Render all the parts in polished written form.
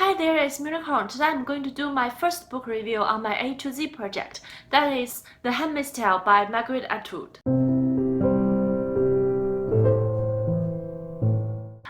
Hi there, it's Meonicorn. Today I'm going to do my first book review on my A to Z project. That is The Handmaid's Tale by Margaret Atwood.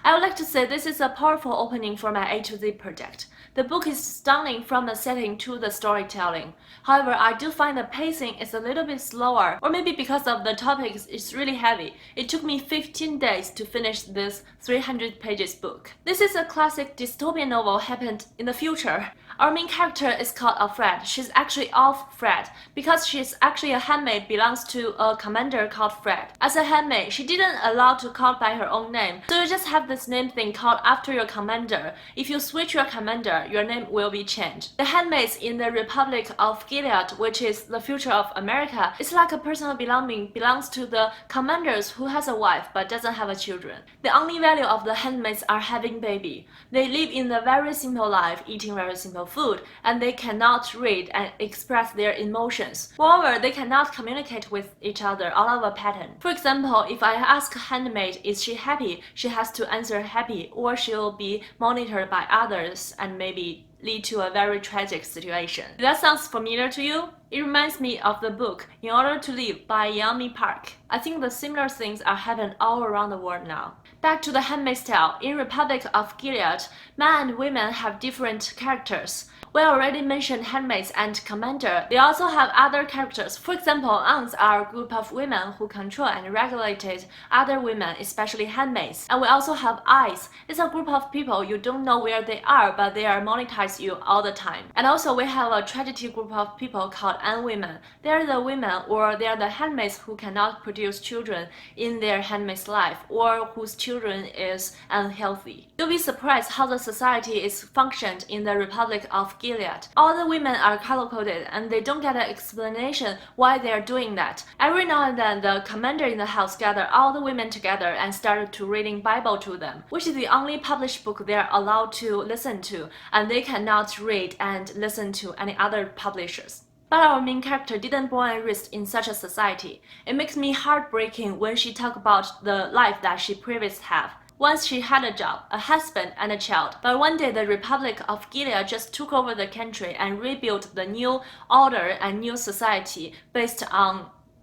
I would like to say this is a powerful opening for my A to Z project. The book is stunning from the setting to the storytelling. However, I do find the pacing is a little bit slower, or maybe because of the topics it's really heavy. It took me 15 days to finish this 300 pages book. This is a classic dystopian novel happened in the future. Our main character is called Alfred. She's actually Fred because she's actually a handmaid belongs to a commander called Fred. As a handmaid, she didn't allow to call by her own name, so you just have this name thing called after your commander. If you switch your commander, your name will be changed. The handmaids in the Republic of Gilead, which is the future of America, is like a personal belonging belongs to the commanders who has a wife but doesn't have a children. The only value of the handmaids are having baby. They live in a very simple life, eating very simple food, and they cannot read and express their emotions. Moreover, they cannot communicate with each other out of a pattern. For example, if I ask a handmaid is she happy, she has to answer happy, or she'll be monitored by others and maybe lead to a very tragic situation. If that sounds familiar to you? It reminds me of the book In Order to Live by Yeonmi Park. I think the similar things are happening all around the world now. Back to the Handmaid's Tale. In Republic of Gilead, men and women have different characters. We already mentioned handmaids and commander. They also have other characters. For example, aunts are a group of women who control and regulate other women, especially handmaids. And we also have eyes. It's a group of people you don't know where they are, but they are monetize you all the time. And also we have a tragedy group of people called women. They are the women or they are the handmaids who cannot produce children in their handmaid's life or whose children is unhealthy. You'll be surprised how the society is functioned in the Republic of Gilead. All the women are color-coded and they don't get an explanation why they are doing that. Every now and then the commander in the house gathered all the women together and started to reading Bible to them, which is the only published book they are allowed to listen to, and they cannot read and listen to any other publishers. But our main character didn't born and raised in such a society. It makes me heartbreaking when she talks about the life that she previously had. Once she had a job, a husband, and a child, but one day the Republic of Gilead just took over the country and rebuilt the new order and new society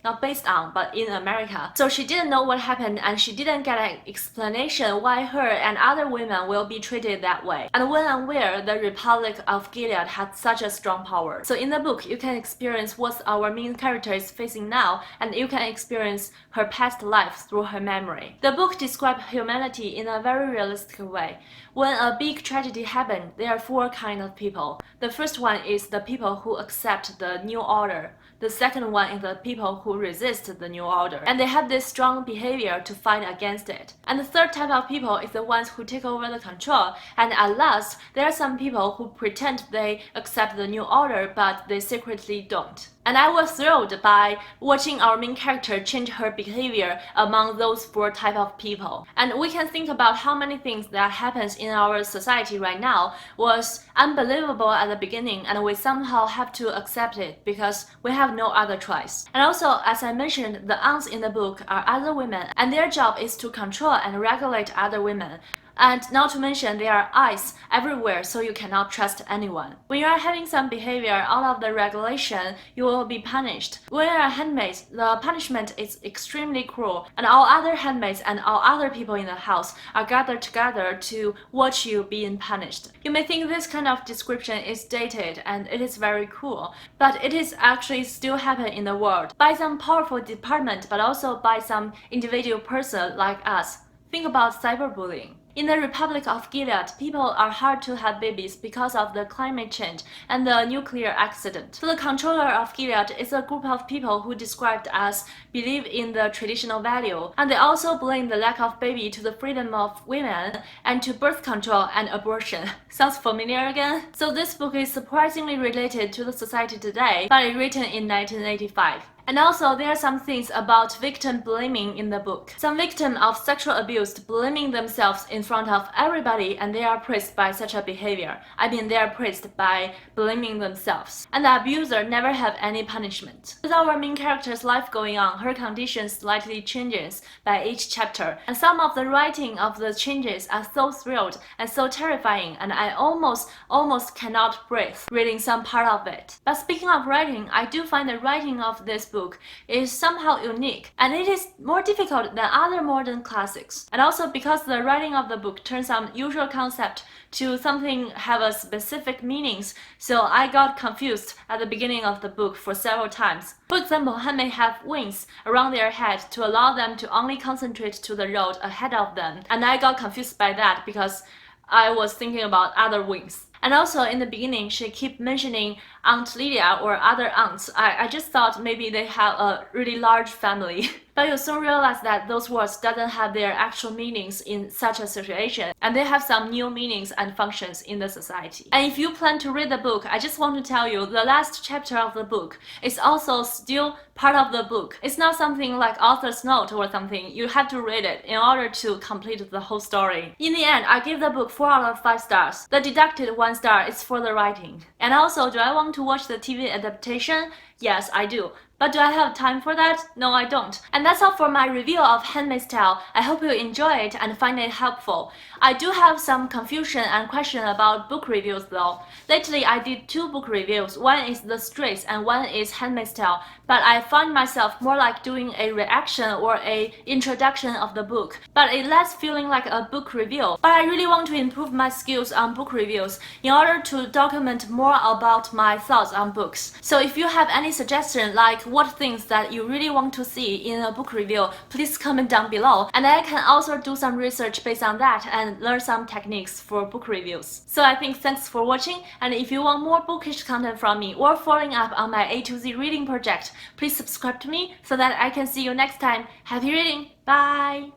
not based on, but in America. So she didn't know what happened and she didn't get an explanation why her and other women will be treated that way. And when and where the Republic of Gilead had such a strong power. So in the book, you can experience what our main character is facing now, and you can experience her past life through her memory. The book describes humanity in a very realistic way. When a big tragedy happens, there are four kinds of people. The first one is the people who accept the new order. The second one is the people who resist the new order, and they have this strong behavior to fight against it. And the third type of people is the ones who take over the control. And at last, there are some people who pretend they accept the new order, but they secretly don't. And I was thrilled by watching our main character change her behavior among those four types of people. And we can think about how many things that happens in our society right now was unbelievable at the beginning, and we somehow have to accept it because we have no other choice. And also, as I mentioned, the aunts in the book are other women, and their job is to control and regulate other women. And not to mention there are eyes everywhere, so you cannot trust anyone. When you are having some behavior out of the regulation, you will be punished. When you are handmaids, the punishment is extremely cruel, and all other handmaids and all other people in the house are gathered together to watch you being punished. You may think this kind of description is dated and it is very cool, but it is actually still happening in the world by some powerful department, but also by some individual person like us. Think about cyberbullying. In the Republic of Gilead, people are hard to have babies because of the climate change and the nuclear accident. So the controller of Gilead is a group of people who described as believe in the traditional value, and they also blame the lack of baby to the freedom of women and to birth control and abortion. Sounds familiar again? So this book is surprisingly related to the society today, but it's written in 1985. And also, there are some things about victim blaming in the book. Some victims of sexual abuse blaming themselves in front of everybody, and they are praised by such a behavior. I mean, they are praised by blaming themselves. And the abuser never have any punishment. With our main character's life going on, her condition slightly changes by each chapter. And some of the writing of the changes are so thrilled and so terrifying, and I almost cannot breathe reading some part of it. But speaking of writing, I do find the writing of this book is somehow unique, and it is more difficult than other modern classics. And also because the writing of the book turns some usual concept to something have a specific meanings, so I got confused at the beginning of the book for several times. For example, Handmaid have wings around their head to allow them to only concentrate to the road ahead of them, and I got confused by that because I was thinking about other wings. And also in the beginning, she kept mentioning Aunt Lydia or other aunts. I just thought maybe they have a really large family. But you soon realize that those words doesn't have their actual meanings in such a situation, and they have some new meanings and functions in the society. And if you plan to read the book, I just want to tell you the last chapter of the book is also still part of the book. It's not something like author's note or something. You have to read it in order to complete the whole story. In the end, I give the book 4 out of 5 stars. The deducted 1 star is for the writing. And also, do I want to watch the TV adaptation? Yes, I do. But do I have time for that? No, I don't. And that's all for my review of Handmaid's Tale. I hope you enjoy it and find it helpful. I do have some confusion and question about book reviews though. Lately, I did 2 book reviews. One is The Straits and one is Handmaid's Tale. But I find myself more like doing a reaction or a introduction of the book. But it less feeling like a book review. But I really want to improve my skills on book reviews in order to document more about my thoughts on books. So if you have any suggestion like what things that you really want to see in a book review, please comment down below, and I can also do some research based on that and learn some techniques for book reviews. So I think thanks for watching, and if you want more bookish content from me or following up on my A to Z reading project, please subscribe to me so that I can see you next time. Happy reading! Bye!